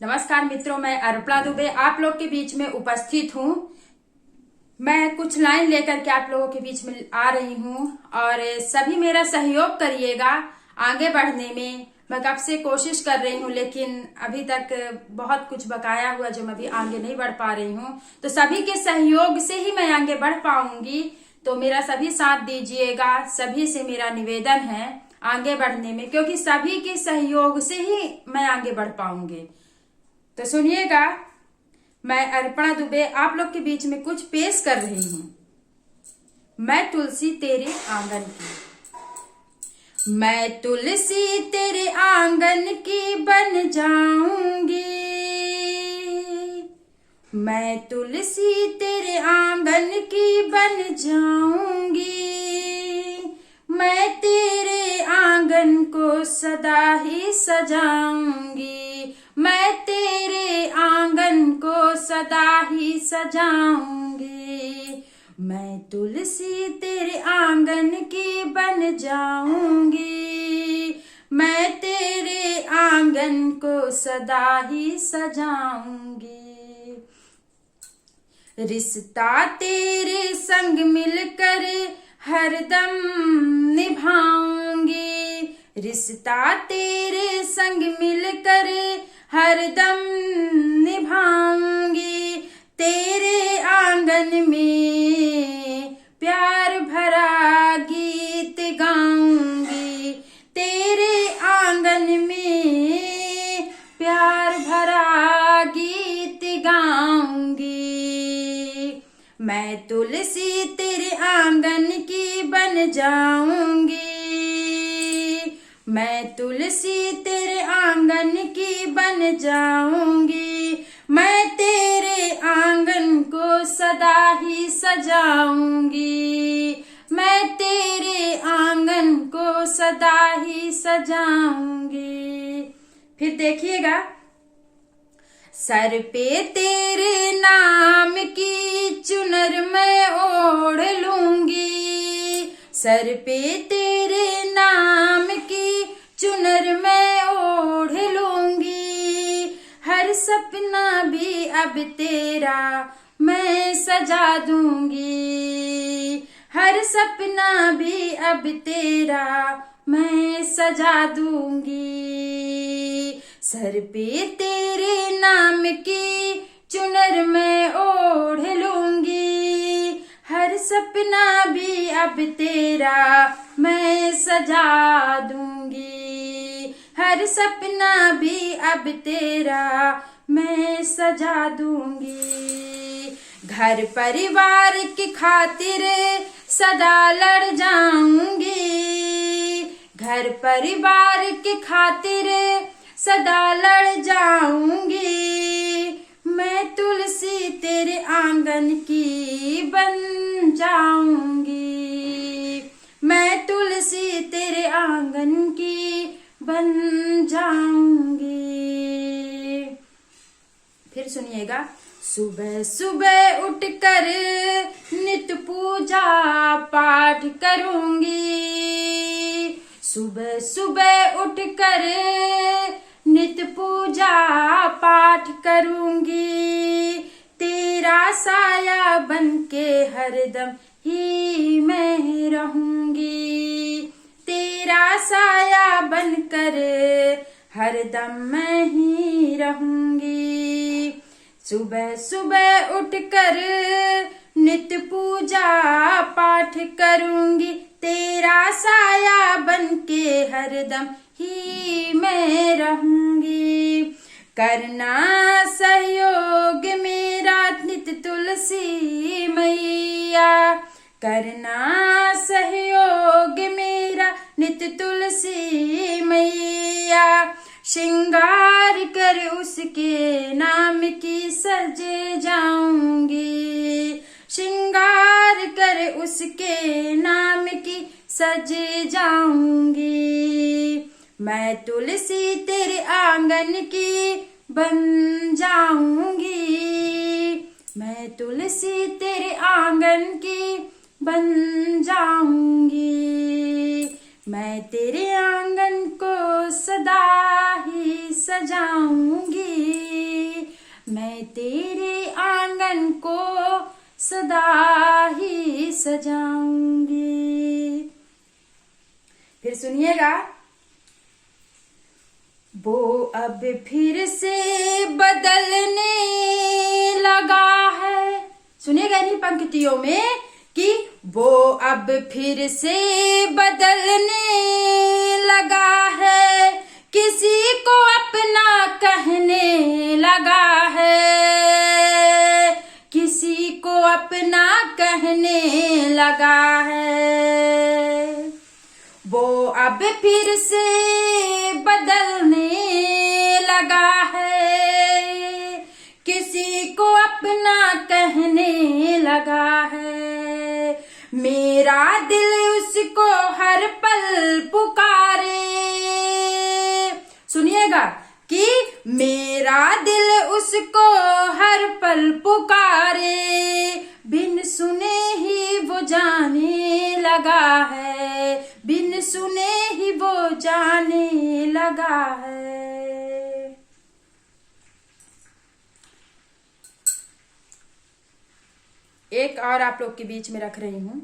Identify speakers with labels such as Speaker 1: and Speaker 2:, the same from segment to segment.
Speaker 1: नमस्कार मित्रों, मैं अर्पणा दुबे आप लोग के बीच में उपस्थित हूँ। मैं कुछ लाइन लेकर के आप लोगों के बीच में आ रही हूँ और सभी मेरा सहयोग करिएगा आगे बढ़ने में। मैं कब से कोशिश कर रही हूँ लेकिन अभी तक बहुत कुछ बकाया हुआ जो मैं अभी आगे नहीं बढ़ पा रही हूँ, तो सभी के सहयोग से ही मैं आगे बढ़ पाऊंगी। तो मेरा सभी साथ दीजिएगा, सभी से मेरा निवेदन है आगे बढ़ने में, क्योंकि सभी के सहयोग से ही मैं आगे बढ़ पाऊंगी। तो सुनिएगा, मैं अर्पणा दुबे आप लोग के बीच में कुछ पेश कर रही हूँ। मैं तुलसी तेरे आंगन की, मैं तुलसी तेरे आंगन की बन जाऊंगी। मैं तुलसी तेरे आंगन की बन जाऊंगी। मैं तेरे आंगन को सदा ही सजाऊंगी। मैं तेरे आंगन को सदा ही सजाऊंगी। मैं तुलसी तेरे आंगन की बन जाऊंगी। मैं तेरे आंगन को सदा ही सजाऊंगी। रिश्ता तेरे संग मिलकर हरदम निभाऊंगी। रिश्ता तेरे संग मिलकर हरदम निभाऊंगी। तेरे आंगन में प्यार भरा गीत गाऊंगी। तेरे आंगन में प्यार भरा गीत गाऊंगी। मैं तुलसी तेरे आंगन की बन जाऊंगी। मैं तुलसी तेरे आंगन की बन जाऊंगी। मैं तेरे आंगन को सदा ही सजाऊंगी। मैं तेरे आंगन को सदा ही सजाऊंगी। फिर देखिएगा, सर पे तेरे नाम की चुनर मैं ओढ़ लूंगी। सर पे तेरे नाम की चुनर मैं ओढ़ लूंगी। हर सपना भी अब तेरा मैं सजा दूंगी। हर सपना भी अब तेरा मैं सजा दूंगी। सर पे तेरे नाम की चुनर मैं ओढ़ लूंगी। हर सपना भी अब तेरा मैं सजा दूंगी। हर सपना भी अब तेरा मैं सजा दूंगी। घर परिवार की खातिर सदा लड़ जाऊंगी। घर परिवार की खातिर सदा लड़ जाऊंगी। मैं तुलसी तेरे आंगन की बन जाऊंगी। मैं तुलसी तेरे आंगन की बन जाऊंगी। फिर सुनिएगा, सुबह सुबह उठकर नित्य पूजा पाठ करूंगी। सुबह सुबह उठकर नित्य पूजा पाठ करूंगी। तेरा साया बनके हरदम ही मैं रहूंगी। तेरा साया बनकर हरदम मैं ही रहूंगी। सुबह सुबह उठकर नित्य पूजा पाठ करूंगी। तेरा साया बनके हरदम ही मैं रहूंगी। करना सहयोग मेरा नित्य तुलसी मैया। करना सहयोग मेरा नित्य तुलसी मैया। श्रृंगार कर उसके नाम की सजे जाऊंगी। श्रृंगार कर उसके नाम की सजे जाऊंगी। मैं तुलसी तेरे आंगन की बन जाऊंगी। मैं तुलसी तेरे आंगन की बन जाऊंगी। मैं तेरे आंगन को सदा ही सजाऊंगी। सदा ही सजाऊंगी। फिर सुनिएगा, वो अब फिर से बदलने लगा है। सुनिएगा इन्हीं पंक्तियों में कि वो अब फिर से बदलने लगा है, किसी को अपना कहने लगा है, किसी को अपना कहने लगा है। वो अब फिर से बदलने लगा है, किसी को अपना कहने लगा है। मेरा दिल उसको हर पल पुकारे। सुनिएगा कि मेरा दिल उसको हर पल पुकारे, बिन सुने ही वो जाने लगा है, बिन सुने ही वो जाने लगा है। एक और आप लोग के बीच में रख रही हूं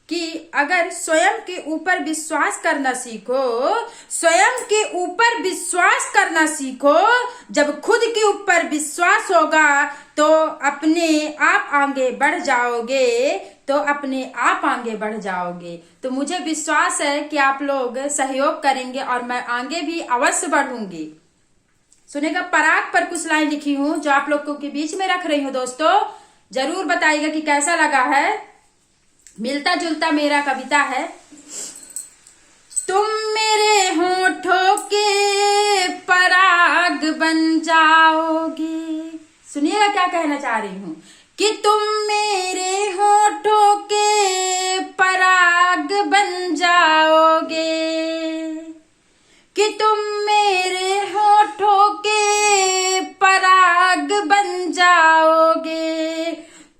Speaker 1: कि अगर स्वयं के ऊपर विश्वास करना सीखो, स्वयं के ऊपर विश्वास करना सीखो, जब खुद के ऊपर विश्वास होगा तो अपने आप आगे बढ़ जाओगे, तो अपने आप आगे बढ़ जाओगे। तो मुझे विश्वास है कि आप लोग सहयोग करेंगे और मैं आगे भी अवश्य बढ़ूंगी। सुनेगा, पराग पर कुछ लाइन लिखी हूं जो आप लोगों के बीच में रख रही हूं। दोस्तों जरूर बताइएगा कि कैसा लगा है। मिलता जुलता मेरा कविता है। तुम मेरे होठों के पराग बन जाओगे। सुनिएगा क्या कहना चाह रही हूं कि तुम मेरे होठों के पराग बन जाओगे, कि तुम मेरे होठों के पराग बन जाओगे,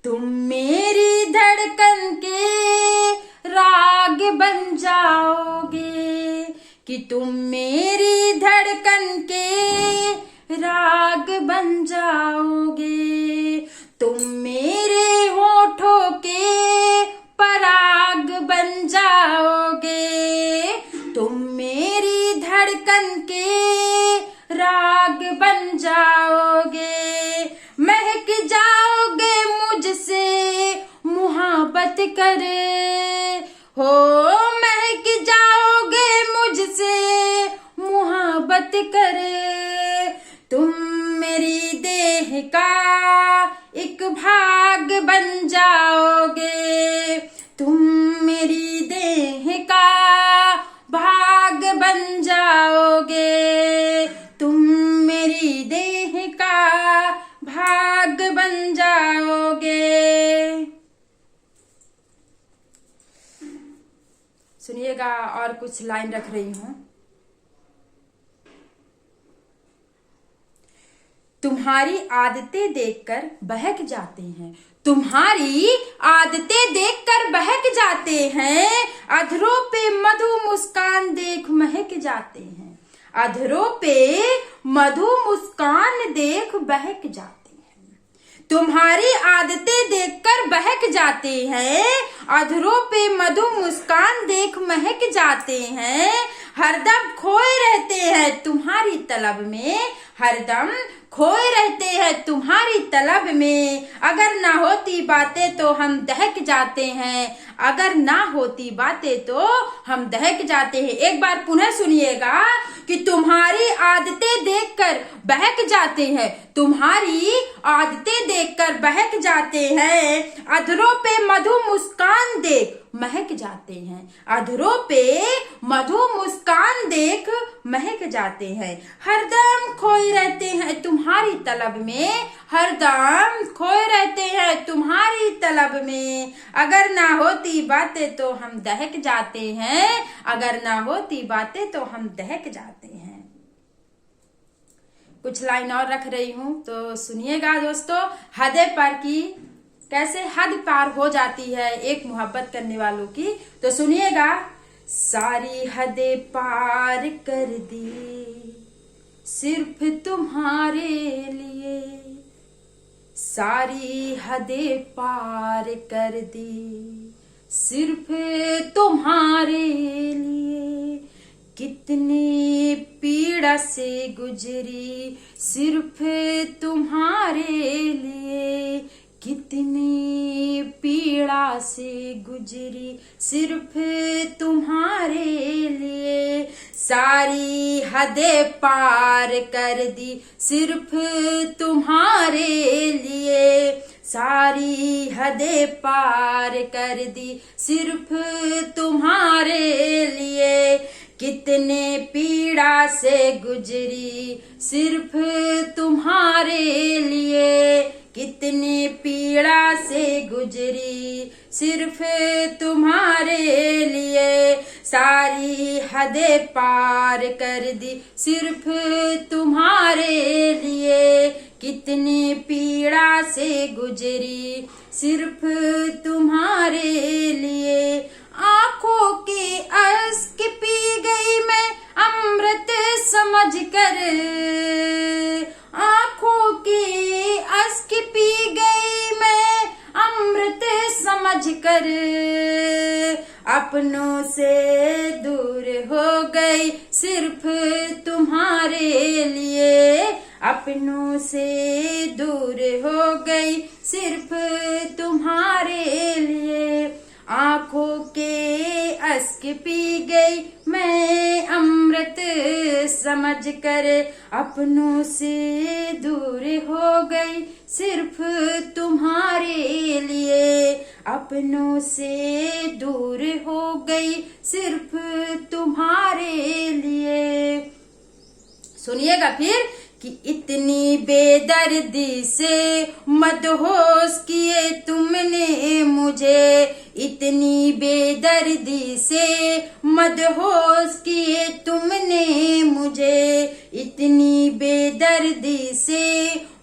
Speaker 1: तुम मेरी धड़कन के राग बन जाओगे, कि तुम मेरी धड़कन के राग बन जाओगे, तुम मेरे होठों के पराग बन जाओगे, तुम मेरी धड़कन के राग बन जाओगे, महक जाओगे मुझसे मोहब्बत करे हो, महक जाओगे मुझसे मोहब्बत करे, तुम मेरी देह का एक भाग बन जाओगे, तुम मेरी देह का भाग बन जाओगे, तुम मेरी देह का भाग बन जाओगे। सुनिएगा और कुछ लाइन रख रही हूं। तुम्हारी आदतें देखकर बहक जाते हैं, तुम्हारी आदतें देखकर बहक जाते हैं, अधरों पे मधु मुस्कान देख महक जाते हैं, अधरों पे मधु मुस्कान देख बहक जाते हैं। तुम्हारी आदतें देखकर बहक जाते हैं, अधरों पे मधु मुस्कान देख महक जाते हैं, हरदम खोए रहते हैं तुम्हारी तलब में, हरदम खोए रहते हैं तुम्हारी तलब में, अगर ना होती बातें तो हम दहक जाते हैं, अगर ना होती बातें तो हम दहक जाते हैं। एक बार पुनः सुनिएगा कि तुम्हारी आदतें देखकर बहक जाते हैं, तुम्हारी आदतें देखकर बहक जाते हैं, अधरों पे मधु मुस्कान देख महक जाते हैं, अधरों पे मधु मुस्कान देख महक जाते हैं, हरदम खोए रहते हैं तुम्हारी तलब में, हरदम खोए रहते हैं तुम्हारी तलब में, अगर ना होती बातें तो हम दहक जाते हैं, अगर ना होती बातें तो हम दहक जाते हैं। कुछ लाइन और रख रही हूं तो सुनिएगा दोस्तों। हद पार की, कैसे हद पार हो जाती है एक मोहब्बत करने वालों की, तो सुनिएगा। सारी हदें पार कर दी सिर्फ तुम्हारे लिए, सारी हदें पार कर दी सिर्फ तुम्हारे लिए, कितनी पीड़ा से गुजरी सिर्फ तुम्हारे लिए, कितनी पीड़ा से गुजरी सिर्फ तुम्हारे लिए, सारी हदें पार कर दी सिर्फ तुम्हारे लिए, सारी हदें पार कर दी सिर्फ तुम्हारे लिए, कितने पीड़ा से गुजरी सिर्फ तुम्हारे लिए, कितनी पीड़ा से गुजरी सिर्फ तुम्हारे लिए, सारी हदें पार कर दी सिर्फ तुम्हारे लिए, कितनी पीड़ा से गुजरी सिर्फ तुम्हारे लिए, आंखों के अश्क पी गई मैं अमृत समझकर, आंखों के अश्क पी गई मैं अमृत समझकर, अपनों से दूर हो गई सिर्फ तुम्हारे लिए, अपनों से दूर हो गई सिर्फ तुम्हारे लिए, आंखों के अश्क पी गई मैं अमृत समझकर, अपनों से दूर हो गई सिर्फ तुम्हारे लिए, अपनों से दूर हो गई सिर्फ तुम्हारे लिए। सुनिएगा फिर कि इतनी बेदर्दी से मदहोश किए तुमने मुझे, इतनी बेदर्दी से मदहोश किए तुमने मुझे, इतनी बेदर्दी से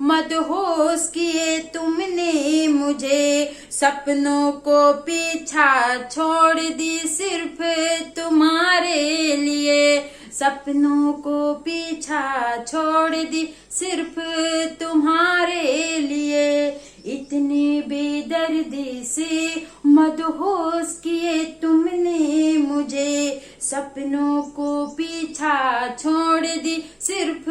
Speaker 1: मदहोश किए तुमने मुझे, सपनों को पीछा छोड़ दी सिर्फ तुम्हारे लिए, सपनों को पीछा छोड़ दी सिर्फ तुम्हारे लिए, इतनी बेदर्दी से मदहोश किए तुमने मुझे, सपनों को पीछा छोड़ दी सिर्फ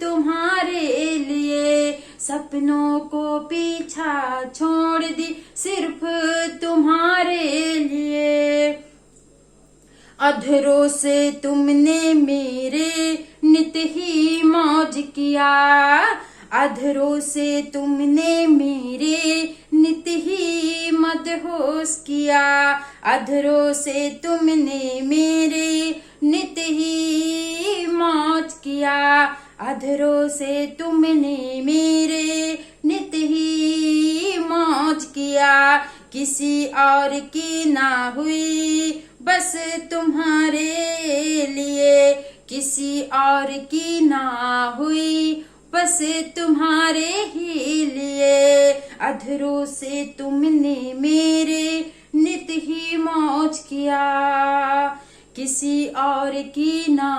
Speaker 1: तुम्हारे लिए, सपनों को पीछा छोड़ दी सिर्फ तुम्हारे लिए, अधरों से तुमने मेरे नित ही मौज किया, अधरों से तुमने मेरे नित ही मदहोश किया, अधरों से तुमने मेरे नित ही मौज किया, अधरों से तुमने मेरे नित ही मौज किया, किसी और की ना हुई बस तुम्हारे लिए, किसी और की ना हुई बस तुम्हारे ही लिए, अधरों से तुमने मेरे नित ही मौज किया, किसी और की ना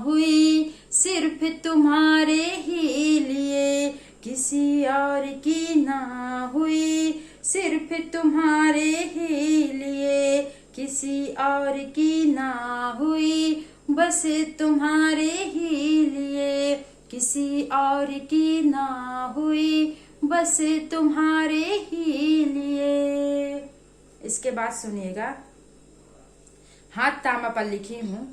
Speaker 1: हुई सिर्फ तुम्हारे ही लिए, किसी और की ना हुई सिर्फ तुम्हारे ही लिए, किसी और की ना हुई बस तुम्हारे ही लिए, किसी और की ना हुई बस तुम्हारे ही लिए। इसके बाद सुनिएगा, हाथ तामा पर लिखी हूँ,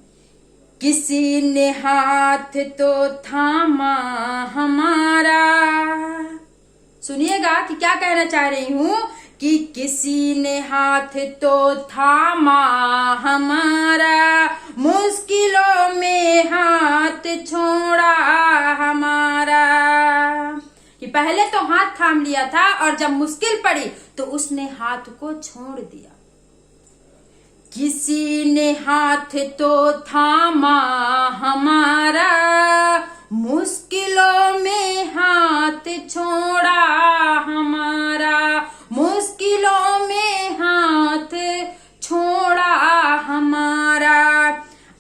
Speaker 1: किसी ने हाथ तो थामा हमारा। सुनिएगा कि क्या कहना चाह रही हूँ कि किसी ने हाथ तो थामा हमारा, मुश्किलों में हाथ छोड़ा हमारा। कि पहले तो हाथ थाम लिया था और जब मुश्किल पड़ी तो उसने हाथ को छोड़ दिया। किसी ने हाथ तो थामा हमारा, मुश्किलों में हाथ छोड़ा हमारा, मुश्किलों में हाथ छोड़ा हमारा।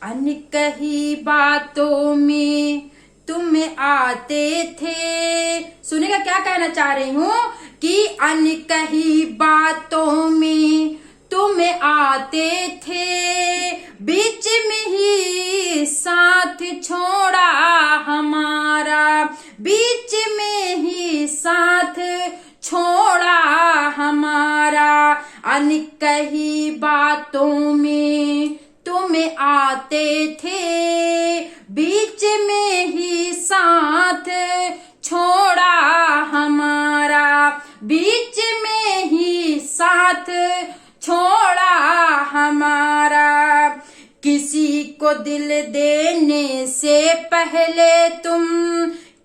Speaker 1: अनकही बातों में तुम आते थे सुनिएगा क्या कहना चाह रही हूँ कि अनकही बातों में तुम आते थे, बीच में ही साथ छोड़ा हमारा, बीच में ही साथ छोड़ा हमारा। अनकही बातों में तुम आते थे, बीच में ही साथ छोड़ा हमारा, बीच में ही साथ छोड़ा हमारा। किसी को दिल देने से पहले तुम,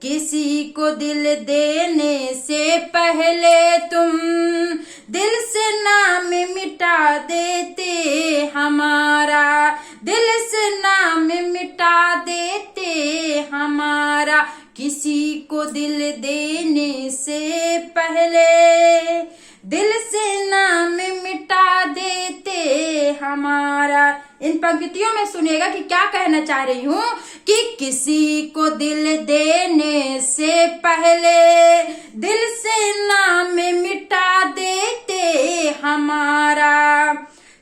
Speaker 1: किसी को दिल देने से पहले तुम दिल से नाम मिटा देते हमारा, दिल से नाम मिटा देते हमारा। किसी को दिल देने से पहले दिल से नाम मिटा देते हमारा। इन पंक्तियों में सुनिएगा कि क्या कहना चाह रही हूँ कि किसी को दिल देने से पहले दिल से नाम मिटा देते हमारा।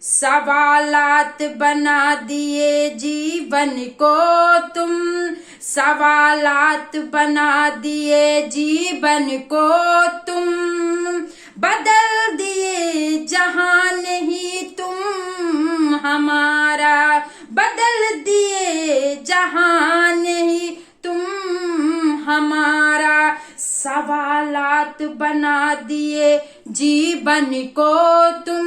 Speaker 1: सवालात बना दिए जीवन को तुम, सवालात बना दिए जीवन को तुम, बदल दिए जहान ही तुम हमारा, बदल दिए जहान ही तुम हमारा। सवालात बना दिए जीवन को तुम,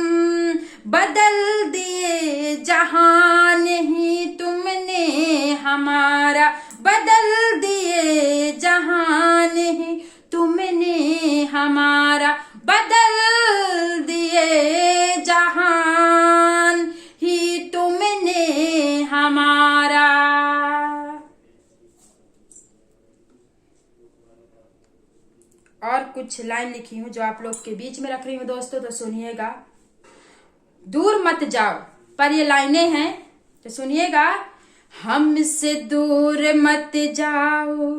Speaker 1: बदल दिए जहान ही तुमने हमारा, बदल दिए जहान ही तुमने हमारा, बदल दिए जहान ही तुमने हमारा। और कुछ लाइन लिखी हूँ जो आप लोग के बीच में रख रही हूँ दोस्तों, तो सुनिएगा। दूर मत जाओ, पर ये लाइनें हैं तो सुनिएगा। हमसे दूर मत जाओ,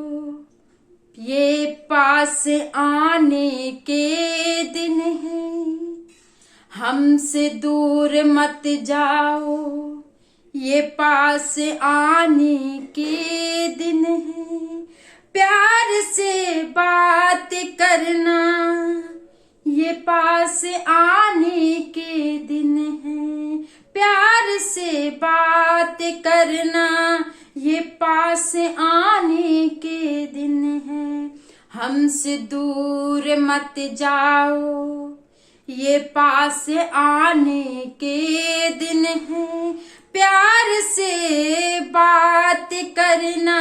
Speaker 1: ये पास आने के दिन है, हमसे दूर मत जाओ, ये पास आने के दिन है। प्यार से बात करना, ये पास आने के दिन है। प्यार से बात करना, ये पास आने के दिन है। हमसे दूर मत जाओ, ये पास आने के दिन है। प्यार से बात करना,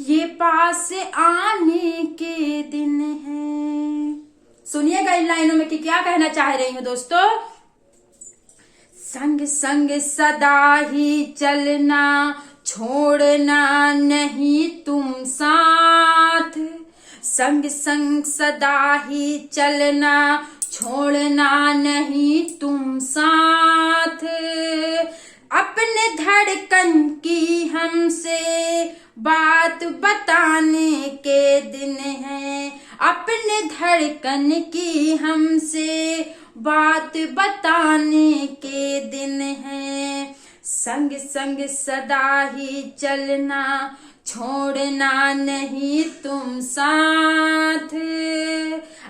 Speaker 1: ये पास आने के दिन है। सुनिएगा इन लाइनों में कि क्या कहना चाह रही हूँ दोस्तों। संग संग सदा ही चलना, छोड़ना नहीं तुम साथ, संग संग सदा ही चलना, छोड़ना नहीं तुम साथ। अपने धड़कन की हमसे बात बताने के दिन है, अपने धड़कन की हमसे बात बताने के दिन है। संग संग सदा ही चलना, छोड़ना नहीं तुम साथ।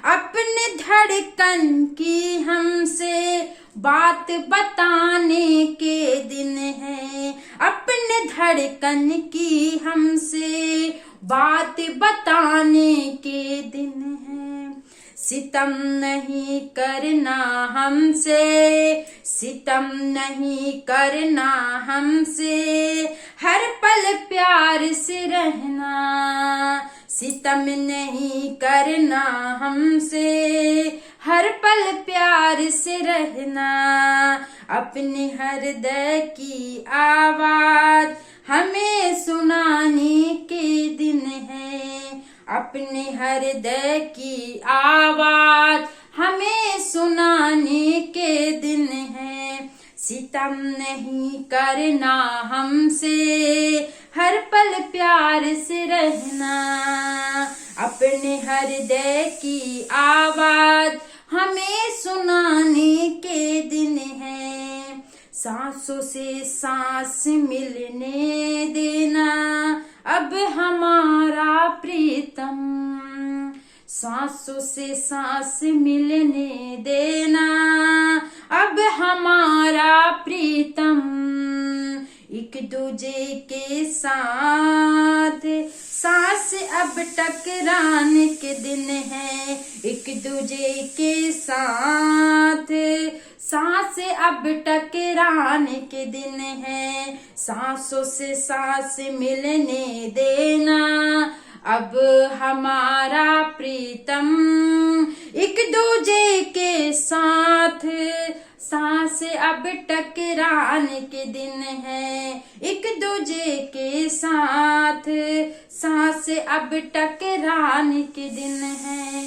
Speaker 1: अपने धड़कन की हमसे बात बताने के दिन है, अपने धड़कन की हमसे बात बताने के दिन है। सितम नहीं करना हमसे, सितम नहीं करना हमसे, हर पल प्यार से रहना। सितम नहीं करना हमसे, हर पल प्यार से रहना। अपने हृदय की आवाज हमें सुनाने के दिन है, अपने हृदय की आवाज हमें सुनाने के दिन है। सितम नहीं करना हमसे, हर पल प्यार से रहना। अपने हृदय की आवाज हमें सुनाने के दिन है। सांसों से सांस मिलने देना अब हमारा प्रीतम। सांसों से सांस मिलने देना अब हमारा प्रीतम। एक दूजे के साथ सांस अब टकराने के दिन है। एक दूजे के साथ सांस अब टकराने के दिन है। सांसों से सांस मिलने देना अब हमारा प्रीतम। एक दूजे के साथ सांस अब टकराने के दिन है। एक दूजे के साथ सांस अब टकराने के दिन है।